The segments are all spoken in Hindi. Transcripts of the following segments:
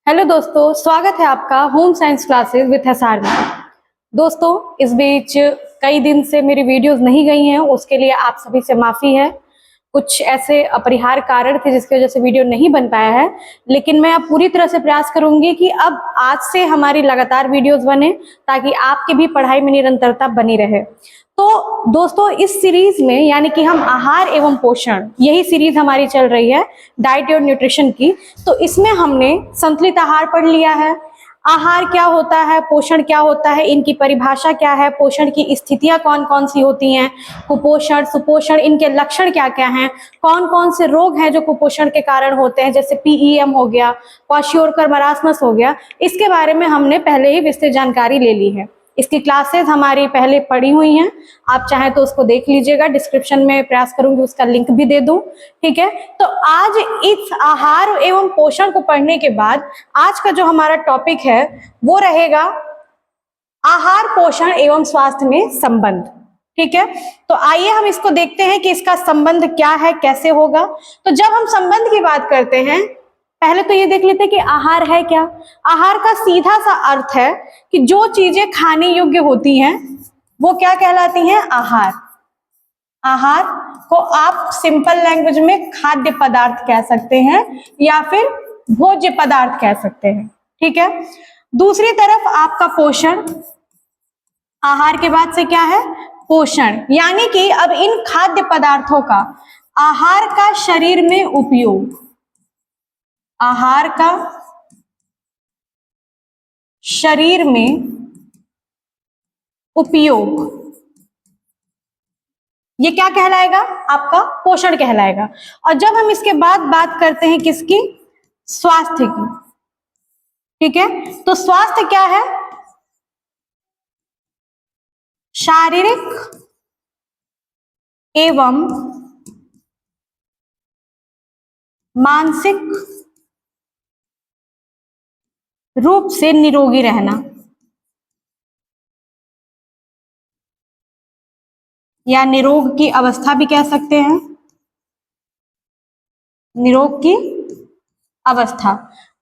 हेलो दोस्तों, स्वागत है आपका home science classes with SR में। दोस्तों, इस बीच कई दिन से मेरी वीडियोस नहीं गई हैं, उसके लिए आप सभी से माफ़ी है। कुछ ऐसे अपरिहार्य कारण थे जिसकी वजह से वीडियो नहीं बन पाया है, लेकिन मैं अब पूरी तरह से प्रयास करूंगी कि अब आज से हमारी लगातार वीडियोस बने ताकि आपकी भी पढ़ाई में निरंतरता बनी रहे। तो दोस्तों, इस सीरीज में यानी कि हम आहार एवं पोषण, यही सीरीज हमारी चल रही है डाइट और न्यूट्रिशन की। तो इसमें हमने संतुलित आहार पढ़ लिया है। आहार क्या होता है, पोषण क्या होता है, इनकी परिभाषा क्या है, पोषण की स्थितियां कौन कौन सी होती हैं, कुपोषण सुपोषण, इनके लक्षण क्या क्या हैं, कौन कौन से रोग हैं जो कुपोषण के कारण होते हैं, जैसे पीईएम हो गया, क्वाशियोरकर मरासमस हो गया। इसके बारे में हमने पहले ही विस्तृत जानकारी ले ली है। इसकी क्लासेस हमारी पहले पड़ी हुई हैं, आप चाहें तो उसको देख लीजिएगा। डिस्क्रिप्शन में प्रयास करूंगी उसका लिंक भी दे दूं, ठीक है। तो आज इस आहार एवं पोषण को पढ़ने के बाद आज का जो हमारा टॉपिक है वो रहेगा आहार पोषण एवं स्वास्थ्य में संबंध, ठीक है। तो आइए हम इसको देखते हैं कि इसका संबंध क्या है, कैसे होगा। तो जब हम संबंध की बात करते हैं, पहले तो ये देख लेते हैं कि आहार है क्या। आहार का सीधा सा अर्थ है कि जो चीजें खाने योग्य होती हैं वो क्या कहलाती हैं, आहार। आहार को आप सिंपल लैंग्वेज में खाद्य पदार्थ कह सकते हैं या फिर भोज्य पदार्थ कह सकते हैं, ठीक है। दूसरी तरफ आपका पोषण, आहार के बाद से क्या है, पोषण, यानी कि अब इन खाद्य पदार्थों का आहार का शरीर में उपयोग, आहार का शरीर में उपयोग, ये क्या कहलाएगा, आपका पोषण कहलाएगा। और जब हम इसके बाद बात करते हैं किसकी, स्वास्थ्य की, ठीक है। तो स्वास्थ्य क्या है, शारीरिक एवं मानसिक रूप से निरोगी रहना, या निरोग की अवस्था भी कह सकते हैं, निरोग की अवस्था।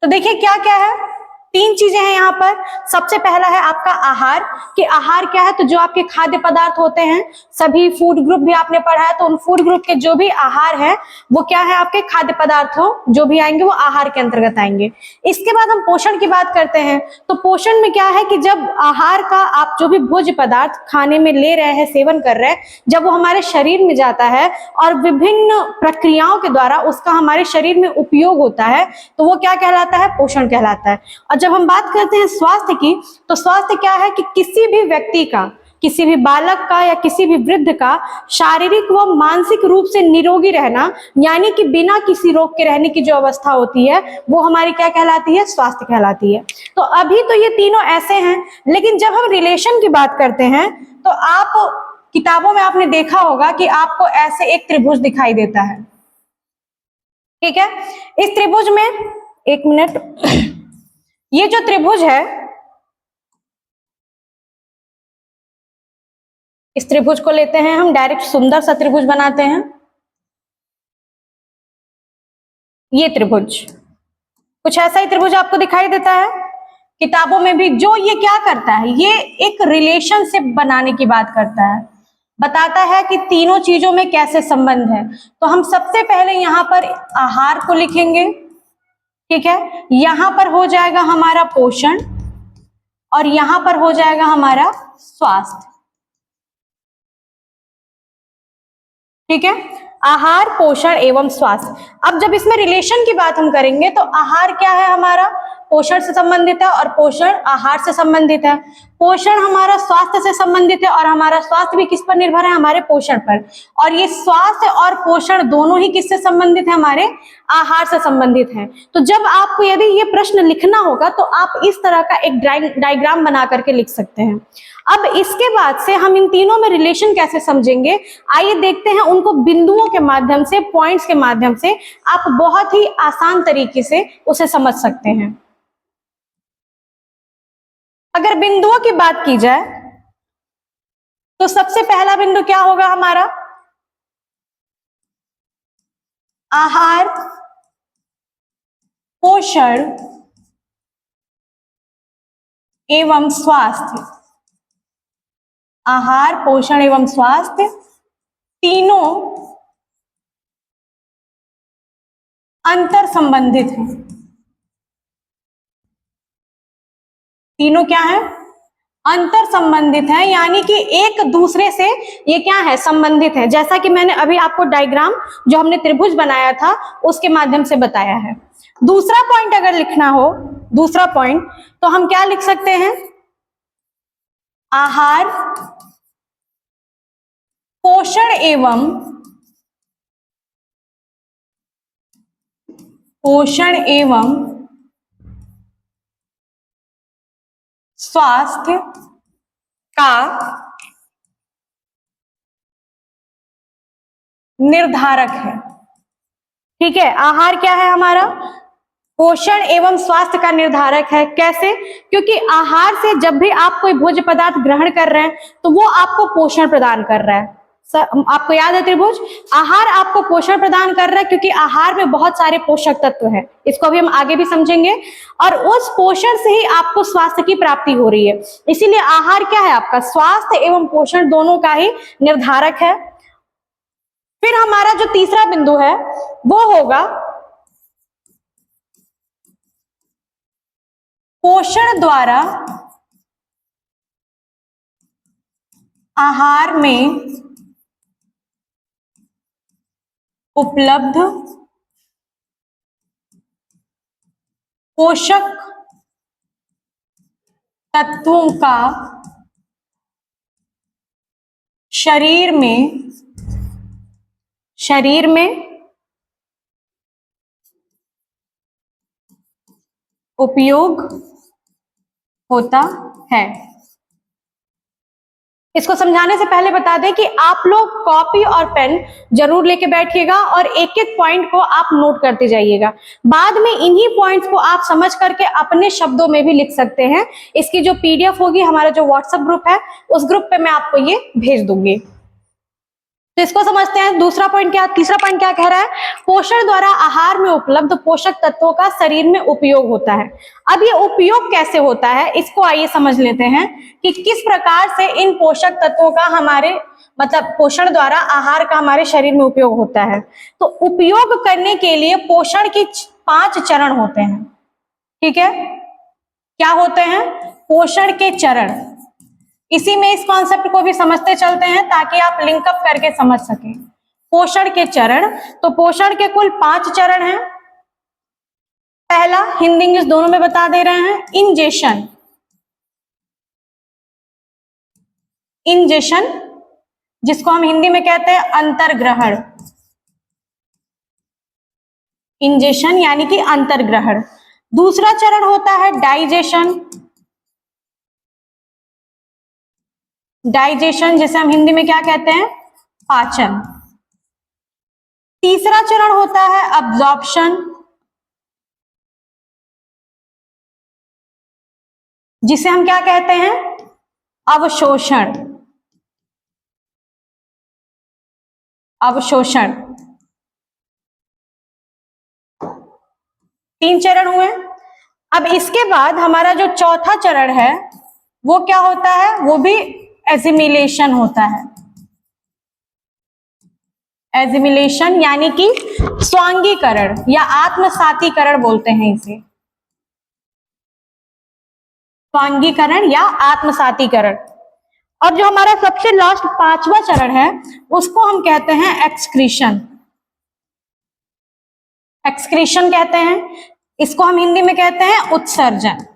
तो देखिए क्या क्या है, तीन चीजें हैं यहाँ पर। सबसे पहला है आपका आहार, कि आहार क्या है, तो जो आपके खाद्य पदार्थ होते हैं, सभी फूड ग्रुप भी आपने पढ़ा है, तो उन फूड ग्रुप के जो भी आहार है वो क्या है, आपके खाद्य पदार्थ हो जो भी आएंगे वो आहार के अंतर्गत आएंगे। इसके बाद हम पोषण की बात करते हैं। तो पोषण में क्या है कि जब आहार का आप जो भी भोज्य पदार्थ खाने में ले रहे हैं, सेवन कर रहे हैं, जब वो हमारे शरीर में जाता है और विभिन्न प्रक्रियाओं के द्वारा उसका हमारे शरीर में उपयोग होता है, तो वो क्या कहलाता है, पोषण कहलाता है। और जब हम बात करते हैं स्वास्थ्य की, तो स्वास्थ्य क्या है कि किसी भी व्यक्ति का, किसी भी बालक का या किसी भी वृद्ध का शारीरिक व मानसिक रूप से निरोगी रहना, यानी कि बिना किसी रोग के रहने की जो अवस्था होती है वो हमारी क्या कहलाती है, स्वास्थ्य कहलाती है। तो अभी तो ये तीनों ऐसे हैं, लेकिन जब हम रिलेशन की बात करते हैं तो आप किताबों में आपने देखा होगा कि आपको ऐसे एक त्रिभुज दिखाई देता है, ठीक है। इस त्रिभुज में, एक मिनट, ये जो त्रिभुज है, इस त्रिभुज को लेते हैं हम, डायरेक्ट सुंदर सा त्रिभुज बनाते हैं। ये त्रिभुज, कुछ ऐसा ही त्रिभुज आपको दिखाई देता है किताबों में भी। जो ये क्या करता है, ये एक रिलेशनशिप बनाने की बात करता है, बताता है कि तीनों चीजों में कैसे संबंध है। तो हम सबसे पहले यहाँ पर आहार को लिखेंगे, ठीक है। यहां पर हो जाएगा हमारा पोषण और यहां पर हो जाएगा हमारा स्वास्थ्य, ठीक है। आहार पोषण एवं स्वास्थ्य। अब जब इसमें रिलेशन की बात हम करेंगे तो आहार क्या है, हमारा पोषण से संबंधित है और पोषण आहार से संबंधित है। पोषण हमारा स्वास्थ्य से संबंधित है और हमारा स्वास्थ्य भी किस पर निर्भर है, हमारे पोषण पर। और ये स्वास्थ्य और पोषण दोनों ही किससे संबंधित है, हमारे आहार से संबंधित है। तो जब आपको यदि ये प्रश्न लिखना होगा तो आप इस तरह का एक डायग्राम बना करके लिख सकते हैं। अब इसके बाद से हम इन तीनों में रिलेशन कैसे समझेंगे, आइए देखते हैं। उनको बिंदुओं के माध्यम से, पॉइंट्स के माध्यम से आप बहुत ही आसान तरीके से उसे समझ सकते हैं। अगर बिंदुओं की बात की जाए तो सबसे पहला बिंदु क्या होगा हमारा, आहार पोषण एवं स्वास्थ्य, आहार पोषण एवं स्वास्थ्य तीनों अंतर संबंधित हैं। तीनों क्या है? अंतर संबंधित है, यानी कि एक दूसरे से ये क्या है? संबंधित है। जैसा कि मैंने अभी आपको डायग्राम जो हमने त्रिभुज बनाया था उसके माध्यम से बताया है। दूसरा पॉइंट अगर लिखना हो, दूसरा पॉइंट, तो हम क्या लिख सकते हैं? आहार पोषण एवं स्वास्थ्य का निर्धारक है। ठीक है, आहार क्या है हमारा? पोषण एवं स्वास्थ्य का निर्धारक है। कैसे? क्योंकि आहार से जब भी आप कोई भोज्य पदार्थ ग्रहण कर रहे हैं तो वो आपको पोषण प्रदान कर रहा है। आपको याद है त्रिभुज? आहार आपको पोषण प्रदान कर रहा है क्योंकि आहार में बहुत सारे पोषक तत्व हैं। इसको अभी हम आगे भी समझेंगे। और उस पोषण से ही आपको स्वास्थ्य की प्राप्ति हो रही है। इसीलिए आहार क्या है आपका? स्वास्थ्य एवं पोषण दोनों का ही निर्धारक है। फिर हमारा जो तीसरा बिंदु है वो होगा पोषण द्वारा आहार में उपलब्ध पोषक तत्वों का शरीर में उपयोग होता है। इसको समझाने से पहले बता दें कि आप लोग कॉपी और पेन जरूर लेके बैठिएगा और एक एक पॉइंट को आप नोट करते जाइएगा। बाद में इन्हीं पॉइंट्स को आप समझ करके अपने शब्दों में भी लिख सकते हैं। इसकी जो पीडीएफ होगी, हमारा जो व्हाट्सएप ग्रुप है, उस ग्रुप पे मैं आपको ये भेज दूंगी। तो इसको समझते हैं। दूसरा पॉइंट क्या, तीसरा पॉइंट क्या कह रहा है? पोषण द्वारा आहार में उपलब्ध पोषक तत्वों का शरीर में उपयोग होता है। अब ये उपयोग कैसे होता है, इसको आइए समझ लेते हैं कि किस प्रकार से इन पोषक तत्वों का हमारे मतलब पोषण द्वारा आहार का हमारे शरीर में उपयोग होता है। तो उपयोग करने के लिए पोषण की 5 चरण होते हैं। ठीक है, क्या होते हैं? पोषण के चरण। इसी में इस कॉन्सेप्ट को भी समझते चलते हैं ताकि आप लिंकअप करके समझ सकें। पोषण के चरण, तो पोषण के कुल 5 चरण हैं। पहला, हिंदी इंग्लिश दोनों में बता दे रहे हैं, इंजेशन। इंजेशन जिसको हम हिंदी में कहते हैं अंतर्ग्रहण। इंजेशन यानी कि अंतर्ग्रहण। दूसरा चरण होता है डाइजेशन। डाइजेशन जिसे हम हिंदी में क्या कहते हैं? पाचन। तीसरा चरण होता है अब्जॉर्प्शन, जिसे हम क्या कहते हैं? अवशोषण। अवशोषण। 3 चरण हुए। अब इसके बाद हमारा जो चौथा चरण है वो क्या होता है? वो भी एसिमिलेशन होता है। एसिमिलेशन यानी कि स्वांगीकरण या आत्मसातीकरण बोलते हैं इसे। स्वांगीकरण या आत्मसातीकरण। और जो हमारा सबसे लास्ट 5वां चरण है उसको हम कहते हैं एक्सक्रीशन। एक्सक्रीशन कहते हैं, इसको हम हिंदी में कहते हैं उत्सर्जन।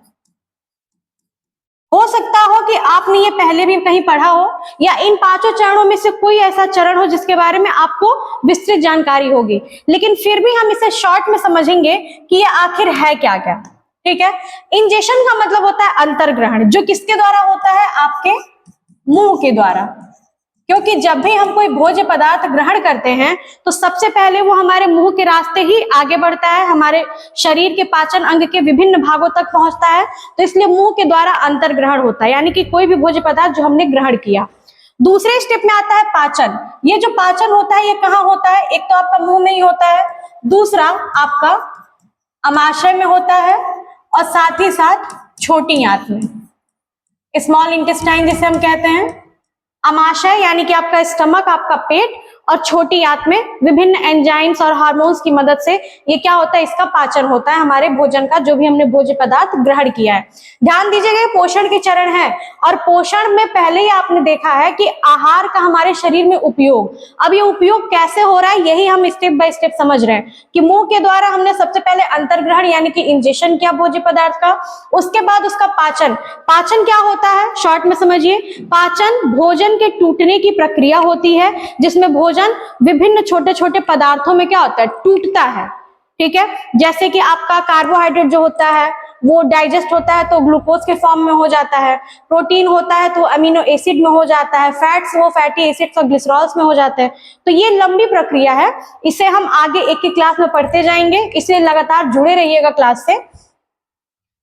हो सकता हो कि आपने ये पहले भी कहीं पढ़ा हो या इन 5 चरणों में से कोई ऐसा चरण हो जिसके बारे में आपको विस्तृत जानकारी होगी, लेकिन फिर भी हम इसे शॉर्ट में समझेंगे कि ये आखिर है क्या क्या। ठीक है, इंजेशन का मतलब होता है अंतर्ग्रहण, जो किसके द्वारा होता है? आपके मुंह के द्वारा। क्योंकि जब भी हम कोई भोज्य पदार्थ ग्रहण करते हैं तो सबसे पहले वो हमारे मुंह के रास्ते ही आगे बढ़ता है, हमारे शरीर के पाचन अंग के विभिन्न भागों तक पहुंचता है। तो इसलिए मुंह के द्वारा अंतर्ग्रहण होता है, यानी कि कोई भी भोज्य पदार्थ जो हमने ग्रहण किया। दूसरे स्टेप में आता है पाचन। ये जो पाचन होता है ये कहाँ होता है? एक तो आपका मुंह में ही होता है, दूसरा आपका अमाशय में होता है और साथ ही साथ छोटी आंत में। स्मॉल इंटेस्टाइन जिसे हम कहते हैं, अमाशय यानी कि आपका स्टमक, आपका पेट, और छोटी आंत में विभिन्न एंजाइम्स और हार्मोन्स की मदद से ये क्या होता है, इसका पाचन होता है हमारे भोजन का, जो भी हमने भोज्य पदार्थ ग्रहण किया है। ध्यान दीजिएगा, पोषण के चरण है, और पोषण में पहले ही आपने देखा है कि आहार का हमारे शरीर में उपयोग, अब ये उपयोग कैसे हो रहा है यही हम स्टेप बाय स्टेप समझ रहे हैं कि मुंह के द्वारा हमने सबसे पहले अंतर्ग्रहण यानी कि इंजेक्शन किया भोज्य पदार्थ का, उसके बाद उसका पाचन। पाचन क्या होता है, शॉर्ट में समझिए, पाचन भोजन के टूटने की प्रक्रिया होती है, जिसमें भोजन विभिन्न छोटे छोटे पदार्थों में क्या होता है, टूटता है। ठीक है, जैसे कि आपका कार्बोहाइड्रेट जो होता है वो डाइजेस्ट होता है तो ग्लूकोज के फॉर्म में हो जाता है, प्रोटीन होता है तो अमीनो एसिड में हो जाता है, फैट्स वो फैटी एसिड्स और ग्लिसरॉल्स में हो जाते हैं। तो ये लंबी प्रक्रिया है, इसे हम आगे एक एक क्लास में पढ़ते जाएंगे, इसलिए लगातार जुड़े रहिएगा क्लास से।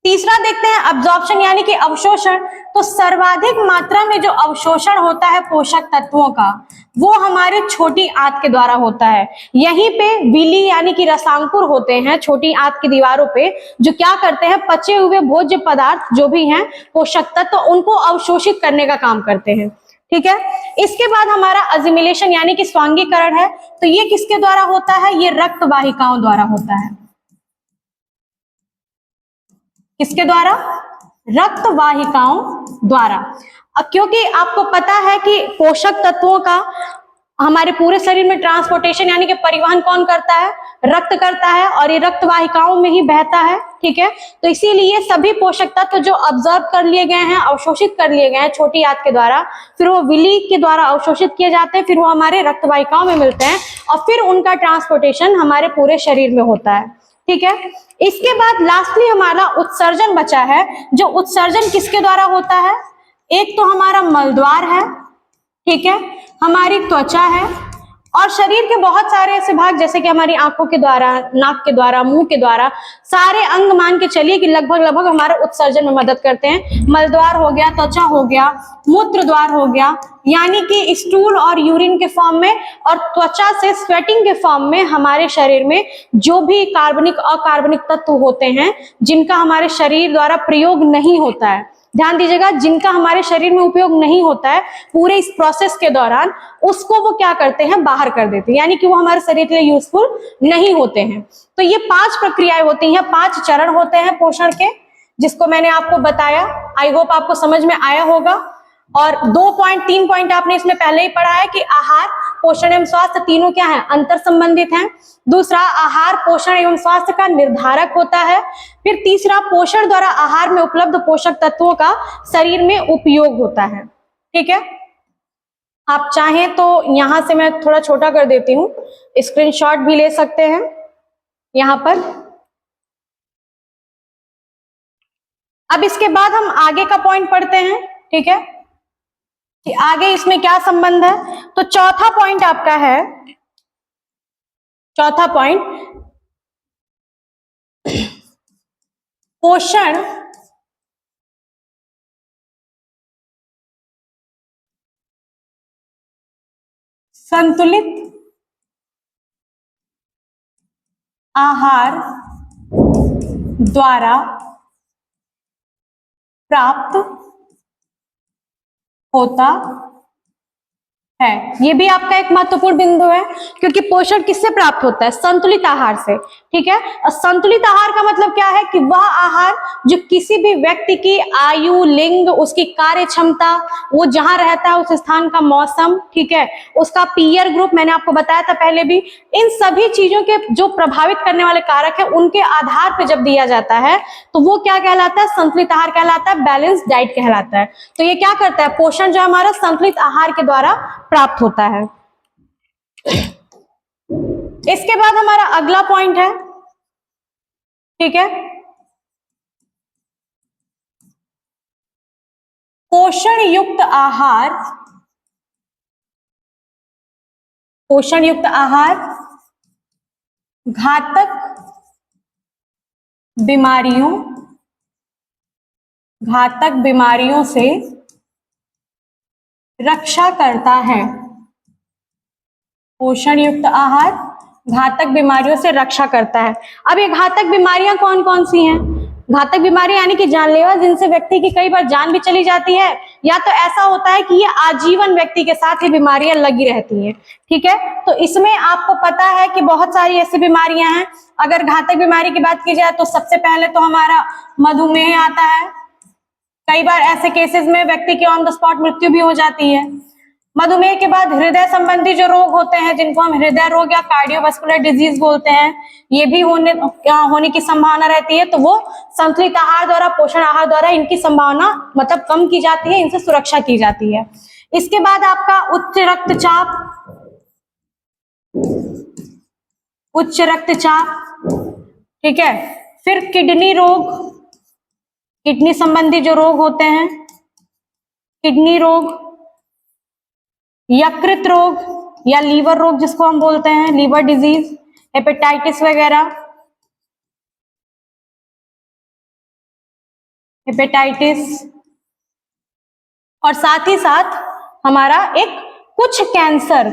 तीसरा देखते हैं अब्जॉर्प्शन यानी कि अवशोषण। तो सर्वाधिक मात्रा में जो अवशोषण होता है पोषक तत्वों का, वो हमारे छोटी आंत के द्वारा होता है। यहीं पे विली यानी कि रसांकुर होते हैं छोटी आंत की दीवारों पे, जो क्या करते हैं, पचे हुए भोज्य पदार्थ जो भी हैं पोषक तत्व, उनको अवशोषित करने का काम करते हैं। ठीक है, इसके बाद हमारा अजिमिलेशन यानी कि स्वांगीकरण है। तो ये किसके द्वारा होता है, ये रक्त वाहिकाओं द्वारा होता है। किसके द्वारा, रक्त वाहिकाओं द्वारा। क्योंकि आपको पता है कि पोषक तत्वों का हमारे पूरे शरीर में ट्रांसपोर्टेशन यानी कि परिवहन कौन करता है, रक्त करता है, और ये रक्त वाहिकाओं में ही बहता है। ठीक है, तो इसीलिए सभी पोषक तत्व जो ऑब्जर्व कर लिए गए हैं, अवशोषित कर लिए गए हैं छोटी आंत के द्वारा, फिर वो विली के द्वारा अवशोषित किए जाते हैं, फिर वो हमारे रक्त वाहिकाओं में मिलते हैं, और फिर उनका ट्रांसपोर्टेशन हमारे पूरे शरीर में होता है। ठीक है, इसके बाद लास्टली हमारा उत्सर्जन बचा है। जो उत्सर्जन किसके द्वारा होता है, एक तो हमारा मलद्वार है, ठीक है, हमारी त्वचा है, और शरीर के बहुत सारे ऐसे भाग जैसे कि हमारी आंखों के द्वारा, नाक के द्वारा, मुंह के द्वारा, सारे अंग मान के चलिए कि लगभग हमारे उत्सर्जन में मदद करते हैं। मलद्वार हो गया, त्वचा हो गया, मूत्र द्वार हो गया यानी कि स्टूल और यूरिन के फॉर्म में, और त्वचा से स्वेटिंग के फॉर्म में हमारे शरीर में जो भी कार्बनिक अकार्बनिक तत्व होते हैं जिनका हमारे शरीर द्वारा प्रयोग नहीं होता है, ध्यान दीजिएगा, जिनका हमारे शरीर में उपयोग नहीं होता है पूरे इस प्रोसेस के दौरान, उसको वो क्या करते हैं, बाहर कर देते हैं, यानी कि वो हमारे शरीर के लिए यूजफुल नहीं होते हैं। तो ये 5 प्रक्रियाएं होती हैं, 5 चरण होते हैं पोषण के, जिसको मैंने आपको बताया। आई होप आपको समझ में आया होगा। और 3 पॉइंट आपने इसमें पहले ही पढ़ा है कि आहार, पोषण एवं स्वास्थ्य तीनों क्या है, अंतर संबंधित हैं। दूसरा, आहार पोषण एवं स्वास्थ्य का निर्धारक होता है। फिर तीसरा, पोषण द्वारा आहार में उपलब्ध पोषक तत्वों का शरीर में उपयोग होता है। ठीक है, आप चाहें तो यहां से मैं थोड़ा छोटा कर देती हूँ, स्क्रीनशॉट भी ले सकते हैं यहां पर। अब इसके बाद हम आगे का पॉइंट पढ़ते हैं। ठीक है, कि आगे इसमें क्या संबंध है। तो चौथा पॉइंट आपका है, चौथा पॉइंट, पोषण संतुलित आहार द्वारा प्राप्त होता है। ये भी आपका एक महत्वपूर्ण बिंदु है, क्योंकि पोषण किससे प्राप्त होता है, संतुलित आहार से। ठीक है, और संतुलित आहार का मतलब क्या है कि वह आहार जो किसी भी व्यक्ति की आयु, लिंग, उसकी कार्य क्षमता, वो जहां रहता है उस स्थान का मौसम, ठीक है, उसका पीयर ग्रुप, मैंने आपको बताया था पहले भी, इन सभी चीजों के जो प्रभावित करने वाले कारक है उनके आधार पर जब दिया जाता है तो वो क्या कहलाता है, संतुलित आहार कहलाता है, बैलेंस डाइट कहलाता है। तो ये क्या करता है, पोषण जो हमारा संतुलित आहार के द्वारा प्राप्त होता है। इसके बाद हमारा अगला पॉइंट है, ठीक है, पोषण युक्त आहार, पोषण युक्त आहार घातक बीमारियों से रक्षा करता है। पोषण युक्त आहार घातक बीमारियों से रक्षा करता है। अब ये घातक बीमारियां कौन कौन सी हैं, घातक बीमारी यानी कि जानलेवा, जिनसे व्यक्ति की कई बार जान भी चली जाती है, या तो ऐसा होता है कि ये आजीवन व्यक्ति के साथ ये बीमारियां लगी रहती हैं। ठीक है, तो इसमें आपको पता है कि बहुत सारी ऐसी बीमारियां हैं। अगर घातक बीमारी की बात की जाए तो सबसे पहले तो हमारा मधुमेह आता है। कई बार ऐसे केसेस में व्यक्ति की ऑन द स्पॉट मृत्यु भी हो जाती है। मधुमेह के बाद हृदय संबंधी जो रोग होते हैं, जिनको हम हृदय रोग या कार्डियोवास्कुलर डिजीज बोलते हैं, ये भी होने की संभावना रहती है। तो वो संतुलित आहार द्वारा, पोषण आहार द्वारा इनकी संभावना मतलब कम की जाती है, इनसे सुरक्षा की जाती है। इसके बाद आपका उच्च रक्तचाप, ठीक है। फिर किडनी रोग, किडनी संबंधी जो रोग होते हैं, किडनी रोग, यकृत रोग या लीवर रोग जिसको हम बोलते हैं, लीवर डिजीज, हेपेटाइटिस वगैरह, हेपेटाइटिस, और साथ ही साथ हमारा एक कुछ कैंसर,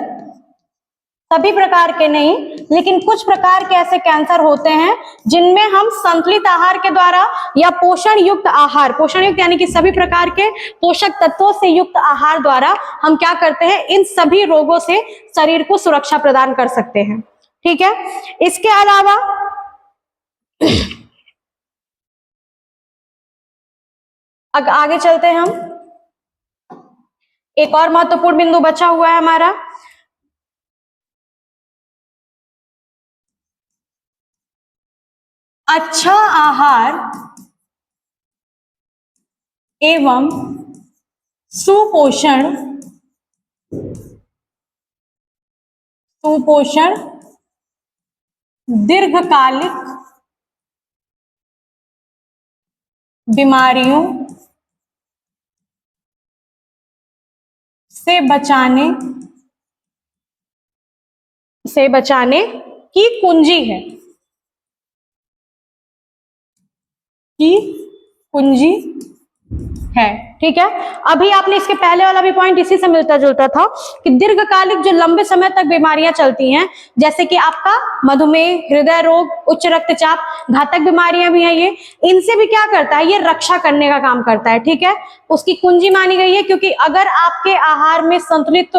सभी प्रकार के नहीं लेकिन कुछ प्रकार के ऐसे कैंसर होते हैं जिनमें हम संतुलित आहार के द्वारा या पोषण युक्त आहार, पोषण युक्त यानी कि सभी प्रकार के पोषक तत्वों से युक्त आहार द्वारा हम क्या करते हैं, इन सभी रोगों से शरीर को सुरक्षा प्रदान कर सकते हैं। ठीक है, इसके अलावा आगे चलते हैं हम। एक और महत्वपूर्ण बिंदु बचा हुआ है हमारा, अच्छा आहार एवं सुपोषण दीर्घकालिक बीमारियों से बचाने की कुंजी है। ठीक है, अभी आपने इसके पहले वाला भी पॉइंट इसी से मिलता जुलता था कि दीर्घकालिक जो लंबे समय तक बीमारियां चलती हैं, जैसे कि आपका मधुमेह, हृदय रोग, उच्च रक्तचाप, घातक बीमारियां भी हैं, ये इनसे भी क्या करता है, ये रक्षा करने का काम करता है। ठीक है, उसकी कुंजी मानी गई है, क्योंकि अगर आपके आहार में संतुलित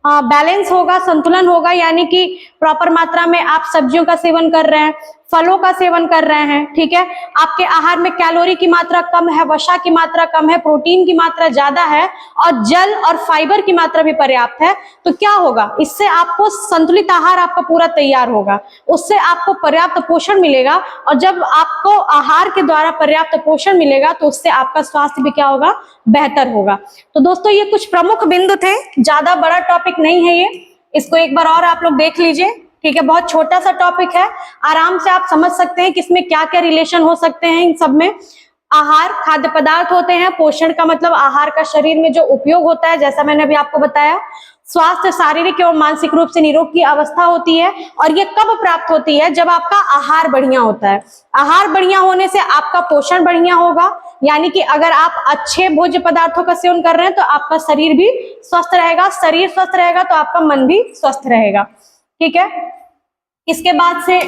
बैलेंस होगा, संतुलन होगा, यानी कि प्रॉपर मात्रा में आप सब्जियों का सेवन कर रहे हैं, फलों का सेवन कर रहे हैं, ठीक है, आपके आहार में कैलोरी की मात्रा कम है, वसा की मात्रा कम है, प्रोटीन की मात्रा ज्यादा है और जल और फाइबर की मात्रा भी पर्याप्त है, तो क्या होगा, इससे आपको संतुलित आहार आपका पूरा तैयार होगा, उससे आपको पर्याप्त पोषण मिलेगा, और जब आपको आहार के द्वारा पर्याप्त पोषण मिलेगा तो उससे आपका स्वास्थ्य भी क्या होगा, बेहतर होगा। तो दोस्तों ये कुछ प्रमुख बिंदु थे, ज्यादा बड़ा टॉपिक नहीं है ये, इसको एक बार और आप लोग देख लीजिए। ठीक है, बहुत छोटा सा टॉपिक है, आराम से आप समझ सकते हैं कि इसमें क्या क्या रिलेशन हो सकते हैं। इन सब में आहार खाद्य पदार्थ होते हैं, पोषण का मतलब आहार का शरीर में जो उपयोग होता है, जैसा मैंने अभी आपको बताया, स्वास्थ्य शारीरिक एवं मानसिक रूप से निरोग की अवस्था होती है, और ये कब प्राप्त होती है, जब आपका आहार बढ़िया होता है। आहार बढ़िया होने से आपका पोषण बढ़िया होगा, यानी कि अगर आप अच्छे भोज्य पदार्थों का सेवन कर रहे हैं तो आपका शरीर भी स्वस्थ रहेगा, शरीर स्वस्थ रहेगा तो आपका मन भी स्वस्थ रहेगा। ठीक है, इसके बाद से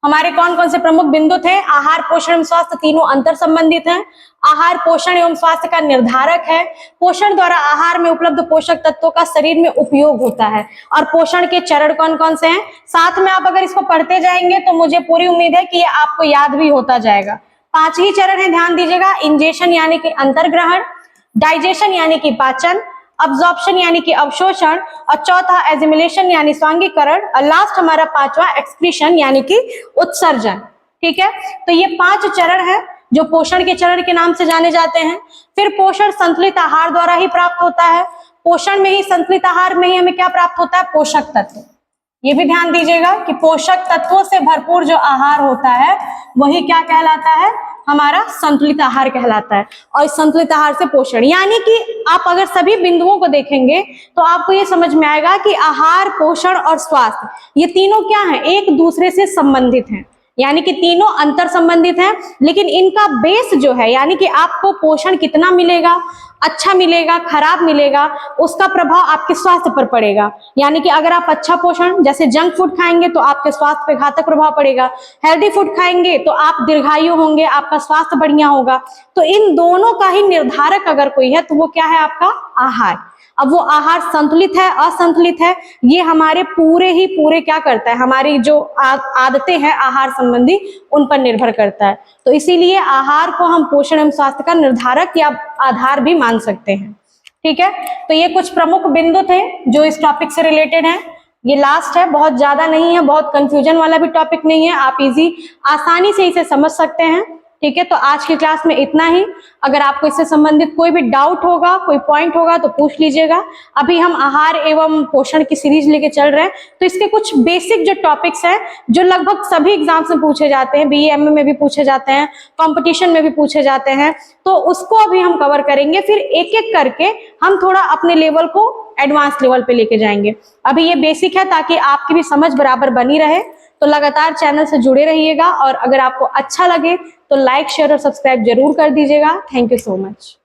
हमारे कौन कौन से प्रमुख बिंदु थे, आहार, पोषण एवं स्वास्थ्य तीनों अंतर संबंधित हैं। आहार पोषण एवं स्वास्थ्य का निर्धारक है, पोषण द्वारा आहार में उपलब्ध पोषक तत्वों का शरीर में उपयोग होता है, और पोषण के चरण कौन कौन से हैं, साथ में आप अगर इसको पढ़ते जाएंगे तो मुझे पूरी उम्मीद है कि ये आपको याद भी होता जाएगा। 5 ही चरण है, ध्यान दीजिएगा, इंजेशन यानी कि अंतर्ग्रहण, डाइजेशन यानी कि पाचन, अब्जॉर्प्शन यानी कि अवशोषण, और चौथा एजिमिलेशन यानी स्वांगीकरण, और लास्ट हमारा 5वां एक्सक्रीशन यानी कि उत्सर्जन। ठीक है, तो ये 5 चरण है जो पोषण के चरण के नाम से जाने जाते हैं। फिर पोषण संतुलित आहार द्वारा ही प्राप्त होता है, पोषण में ही, संतुलित आहार में ही हमें क्या प्राप्त होता है, पोषक तत्व। ये भी ध्यान दीजिएगा कि पोषक तत्वों से भरपूर जो आहार होता है वही क्या कहलाता है, हमारा संतुलित आहार कहलाता है। और इस संतुलित आहार से पोषण, यानी कि आप अगर सभी बिंदुओं को देखेंगे तो आपको ये समझ में आएगा कि आहार, पोषण और स्वास्थ्य ये तीनों क्या हैं, एक दूसरे से संबंधित हैं। यानी कि तीनों अंतर संबंधित हैं, लेकिन इनका बेस जो है, यानी कि आपको पोषण कितना मिलेगा, अच्छा मिलेगा, खराब मिलेगा, उसका प्रभाव आपके स्वास्थ्य पर पड़ेगा। यानी कि अगर आप अच्छा पोषण जैसे जंक फूड खाएंगे तो आपके स्वास्थ्य पे घातक प्रभाव पड़ेगा, हेल्दी फूड खाएंगे तो आप दीर्घायु होंगे, आपका स्वास्थ्य बढ़िया होगा। तो इन दोनों का ही निर्धारक अगर कोई है तो वो क्या है, आपका आहार। अब वो आहार संतुलित है, असंतुलित है, ये हमारे पूरे क्या करता है, हमारी जो आदतें हैं आहार संबंधी उन पर निर्भर करता है। तो इसीलिए आहार को हम पोषण एवं स्वास्थ्य का निर्धारक या आधार भी मान सकते हैं। ठीक है, तो ये कुछ प्रमुख बिंदु थे जो इस टॉपिक से रिलेटेड है। ये लास्ट है, बहुत ज्यादा नहीं है, बहुत कंफ्यूजन वाला भी टॉपिक नहीं है, आप आसानी से इसे समझ सकते हैं। ठीक है, तो आज की क्लास में इतना ही। अगर आपको इससे संबंधित कोई भी डाउट होगा, कोई पॉइंट होगा तो पूछ लीजिएगा। अभी हम आहार एवं पोषण की सीरीज लेके चल रहे हैं, तो इसके कुछ बेसिक जो टॉपिक्स हैं जो लगभग सभी एग्जाम्स में पूछे जाते हैं, BA-MA में भी पूछे जाते हैं, कंपटीशन में भी पूछे जाते हैं, तो उसको अभी हम कवर करेंगे। फिर एक एक करके हम थोड़ा अपने लेवल को एडवांस लेवल पे लेके जाएंगे। अभी ये बेसिक है ताकि आपकी भी समझ बराबर बनी रहे। तो लगातार चैनल से जुड़े रहिएगा, और अगर आपको अच्छा लगे तो लाइक, शेयर और सब्सक्राइब जरूर कर दीजिएगा। Thank you so much.